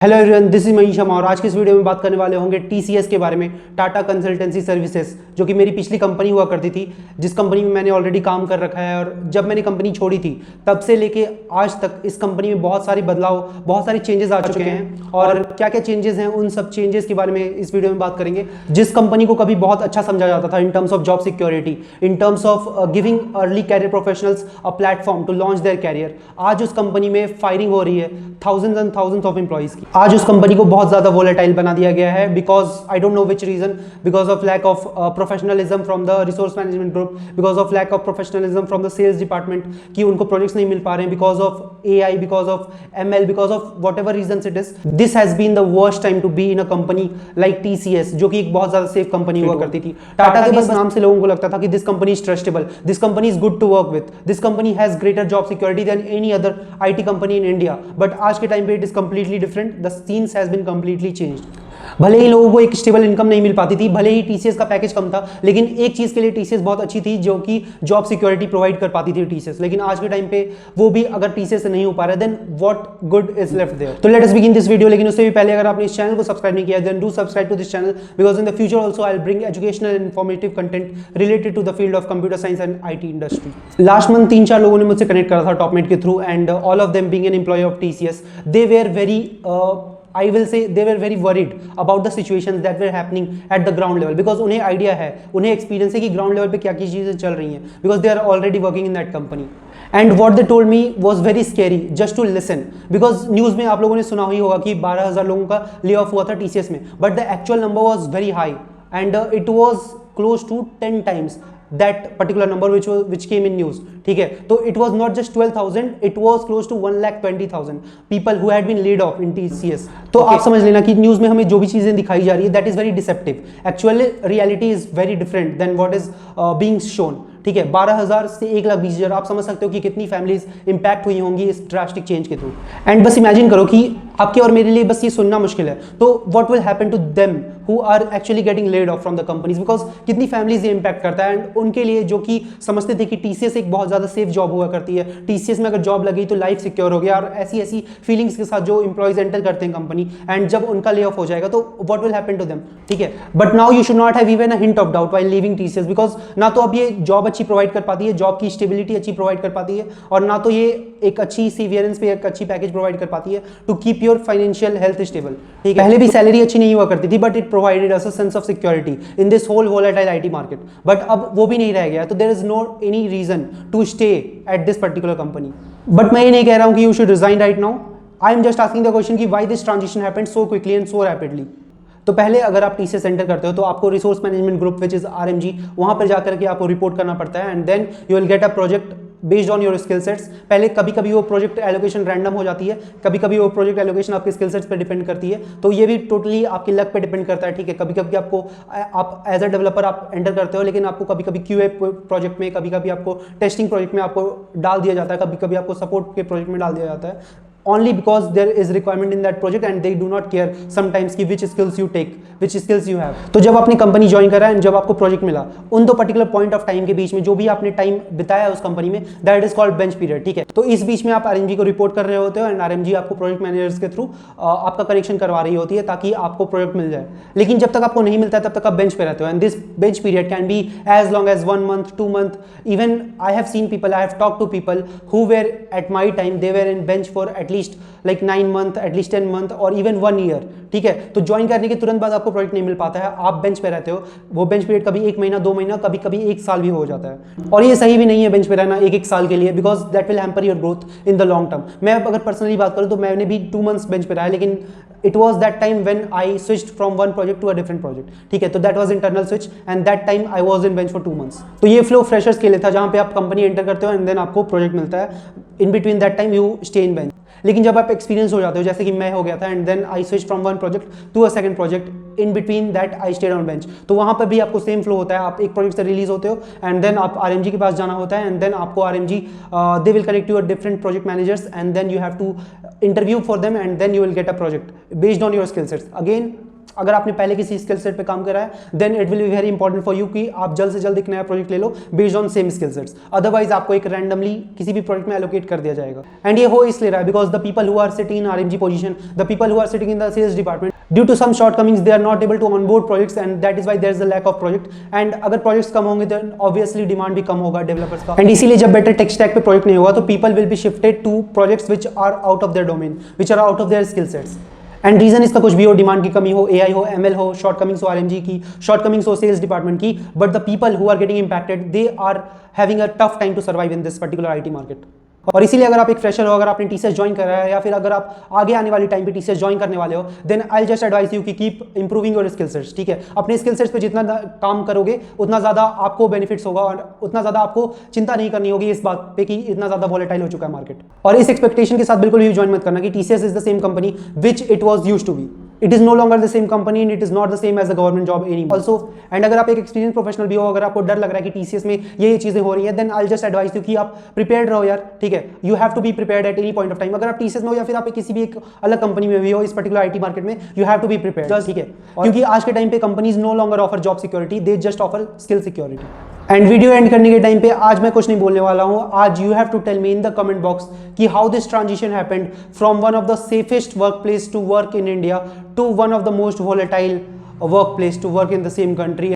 Hello everyone, this is Manish Sharma और आज की इस वीडियो में बात करने वाले होंगे टीसीएस के बारे में, टाटा कंसल्टेंसी सर्विसेज, जो कि मेरी पिछली कंपनी हुआ करती थी, जिस कंपनी में मैंने ऑलरेडी काम कर रखा है। और जब मैंने कंपनी छोड़ी थी तब से लेके आज तक इस कंपनी में बहुत सारी बदलाव, बहुत सारी चेंजेस आ चुके हैं। और क्या क्या चेंजेस हैं, उन सब चेंजेस के बारे में इस वीडियो में बात करेंगे। जिस कंपनी को कभी बहुत अच्छा समझा जाता था in terms of job security, in terms of giving early career professionals a platform to launch their career, आज उस कंपनी में फायरिंग हो रही है thousands and thousands of employees की। आज उस कंपनी को बहुत ज्यादा वोलेटाइल बना दिया गया है because I don't know which reason, because of lack of professionalism from the resource management group, because of lack of professionalism from the sales department, कि उनको प्रोजेक्ट्स नहीं मिल पा रहे हैं because of AI, because of ML, because of whatever reason it is. This has been the worst time to be in a company like TCS, जो कि एक बहुत ज्यादा सेफ कंपनी हुआ करती थी। टाटा के बस नाम से लोगों को लगता था कि this company is trustable, this company is good to work with, this company has greater job security than any other IT company in India. But आज के टाइम पे it is completely different, the scenes has been completely changed. भले ही लोगों को एक stable income नहीं मिल पाती थी, भले ही टीसीएस का पैकेज कम था, लेकिन एक चीज के लिए टीसीएस बहुत अच्छी थी, जो कि जॉब सिक्योरिटी प्रोवाइड कर पाती थी टीसीएस। लेकिन आज के टाइम पे वो भी अगर टीसीएस से नहीं हो पा रहा है, then what good is left there. तो let us begin this video. लेकिन उससे भी पहले अगर आपने इस चैनल को सब्सक्राइब नहीं किया, then do subscribe to this channel, because in the future also I will bring educational and informative content related to the field of computer science and IT industry. Last month 3-4 लोगों ने मुझसे connect करा था Topmate के through, and all of them being an employ of TCS, they were very I will say they were very worried about the situations that were happening at the ground level, because उन्हें idea है, उन्हें experience है कि ground level पे क्या क्या चीज़ें चल रही हैं, because they are already working in that company. And what they told me was very scary just to listen, because news में आप लोगों ने सुना ही होगा कि 12,000 लोगों का ले ऑफ हुआ था टीसीएस में, but the actual number was very high and it was close to 10 times that particular number which came in news. ठीक है, तो it was not just 12,000, it was close to 1,20,000 people who had been laid off in TCS. तो आप समझ लेना कि news में हमें जो भी चीज़ें दिखाई जा रही है, that is very deceptive. Actually reality is very different than what is being shown. ठीक है, 12,000 से 1,20,000, आप समझ सकते हो कि कितनी फैमिलीज इंपैक्ट हुई होंगी इस ड्रास्टिक चेंज के थ्रू। एंड बस इमेजिन करो कि आपके और मेरे लिए बस ये सुनना मुश्किल है, तो what will happen to them who are actually getting laid off from the companies, because कितनी फैमिलीज ये इंपैक्ट करता है। एंड उनके लिए जो कि समझते थे कि टीसीएस एक बहुत ज़्यादा सेफ जॉब हुआ करती है, टीसीएस में अगर जॉब लगी तो लाइफ सिक्योर हो गया, और ऐसी ऐसी फीलिंग्स के साथ जो इंप्लॉयज एंटर करते हैं कंपनी, एंड जब उनका ले ऑफ हो जाएगा तो what will happen to them. ठीक है, but now you should not have even a hint of doubt while leaving TCS, because ना तो अब ये जॉब अच्छी प्रोवाइड कर पाती है, जॉब की स्टेबिलिटी अच्छी प्रोवाइड कर पाती है, और ना तो ये एक अच्छी सीवियरेंस पे एक अच्छी पैकेज प्रोवाइड कर पाती है to keep your financial health stable. ठीक है, पहले भी सैलरी अच्छी नहीं हुआ करती थी, but it provided us a sense of security in this whole volatile IT market. But अब वो भी नहीं रह गया, तो there is no any reason to stay at this particular company. But मैं ये नहीं कह रहा हूं कि you should resign right now, I am just asking the question कि why this transition happened so quickly and so rapidly. तो पहले अगर आप टीसीएस एंटर करते हो तो आपको resource management group which is RMG, वहां पर जाकर के आपको रिपोर्ट करना पड़ता है, and then you will get a project based on your skill sets. पहले कभी कभी वो प्रोजेक्ट एलोकेशन रैंडम हो जाती है, कभी कभी वो प्रोजेक्ट एलोकेशन आपके स्किल सेट्स पे डिपेंड करती है, तो ये भी टोटली आपकी लक पे डिपेंड करता है। ठीक है, कभी कभी आपको, आप एज अ डेवलपर आप एंटर करते हो, लेकिन आपको कभी कभी क्यूए प्रोजेक्ट में, कभी कभी आपको टेस्टिंग प्रोजेक्ट में आपको डाल दिया जाता है, कभी कभी आपको सपोर्ट के प्रोजेक्ट में डाल दिया जाता है, only because there is requirement in that project and they do not care sometimes कि which skills you take, which skills you have। तो जब आपने कंपनी ज्वाइन करा एंड जब आपको प्रोजेक्ट मिला, उन दो पर्टिकुलर पॉइंट ऑफ टाइम के बीच में जो भी आपने टाइम बिताया उस कंपनी में, that is called bench period. ठीक है, तो इस बीच में आप आरएमजी को रिपोर्ट कर रहे होते हो, एंड आरएमजी आपको प्रोजेक्ट मैनेजर्स के थ्रू आपका कनेक्शन करवा रही होती है ताकि आपको प्रोजेक्ट मिल जाए। लेकिन जब तक आपको नहीं मिलता तब तक आप बेंच पे रहते हो, and this bench period can be as long as 1 month, 2 month, even I have seen people, I have talked to people who were at my time, they were in bench for at least like 9 month, at least 10 month और even 1 year। ठीक है, तो join करने के तुरंत बाद आपको project नहीं मिल पाता है, आप बेंच पे रहते हो, वो बेंच पीरियड कभी 1 महीना 2 महीना, कभी कभी 1 साल भी हो जाता है, और ये सही भी नहीं है बेंच पे रहना 1-1 साल के लिए, because that will hamper your growth in the long term. मैं अगर पर्सनली बात करूँ तो मैंने भी 2 months बेंच पे रहा है, लेकिन it was that time when I switched from one project to a different project. ठीक है, तो that was internal switch and that time I was in bench for 2 months। तो ये फ्लो फ्रेशर्स के लिए था, जहां पे आप कंपनी एंटर करते हो एंड देन आपको प्रोजेक्ट मिलता है, इन between that time you stay in bench. लेकिन जब आप एक्सपीरियंस हो जाते हो, जैसे कि मैं हो गया था, and then I switch from one project to a second project, in between that I stayed on bench, तो वहां पर भी आपको सेम फ्लो होता है। आप एक प्रोजेक्ट से रिलीज होते हो एंड देन आप आरएमजी के पास जाना होता है, एंड देन आपको RMG they will connect you different project managers, and then you have to interview for them, and then you will get a project based on your skill sets. Again अगर आपने पहले किसी skill set पे काम करा है, then it will be very important for you कि आप जल्द से जल्द एक नया प्रोजेक्ट ले लो based on same skill sets, otherwise आपको एक रैंडमली किसी भी प्रोजेक्ट में एलोकेट कर दिया जाएगा। एंड ये हो इसलिए रहा है because the people who are sitting in RMG position, the people who are sitting in the sales department, due to some shortcomings they are not able to onboard projects and that is why there is a lack of project. And अगर projects कम होंगे then obviously demand भी कम होगा developers का, and इसीलिए जब better tech stack पे project नहीं होगा तो people will be shifted to projects which are out of their domain, which are out of their skill sets. And reason इसका कुछ भी हो, डिमांड की कमी हो, एआई हो, एमएल हो, शॉर्टकमिंग्स हो आरएमजी की, शॉर्टकमिंग्स हो सेल्स डिपार्टमेंट की, but the people who are getting impacted they are having a tough time to survive in this particular IT market. और इसीलिए अगर आप एक फ्रेशर हो, अगर आपने टीसीएस ज्वाइन करा है या फिर अगर आप आगे आने वाली टाइम पे टीसीएस ज्वाइन करने वाले हो, then I just advise you कि keep improving your skill sets. ठीक है, अपने स्किल सेट्स पे जितना काम करोगे उतना ज़्यादा आपको बेनिफिट्स होगा और उतना ज़्यादा आपको चिंता नहीं करनी होगी इस बात पे कि इतना ज़्यादा वॉलेटाइल हो चुका है मार्केट। और इस एक्सपेक्टेशन के साथ बिल्कुल भी ज्वाइन मत करना कि TCS is the same company which it was used to be. It is no longer the same company and it is not the same as the government job anymore. Also, and अगर आप एक experience professional भी हो, अगर आपको डर लग रहा है कि टीसीएस में ये चीजें हो रही हैं, then I'll just advise you कि आप प्रिपेयर्ड रहो यार। ठीक है, you have to be prepared at any point of time. अगर आप टीसीएस में हो या फिर आप किसी भी एक अलग कंपनी में भी हो, इस पर्टिकुलर आईटी मार्केट में, you have to be prepared. ठीक है, क्योंकि आज के टाइम पे companies no longer offer job security, they just offer skill security. And video end करने के टाइम पे आज मैं कुछ नहीं बोलने वाला हूं, आज you have to tell me in the comment box कि how this transition happened from one of the safest work place to work in India to one of the most volatile work place to work in the same country.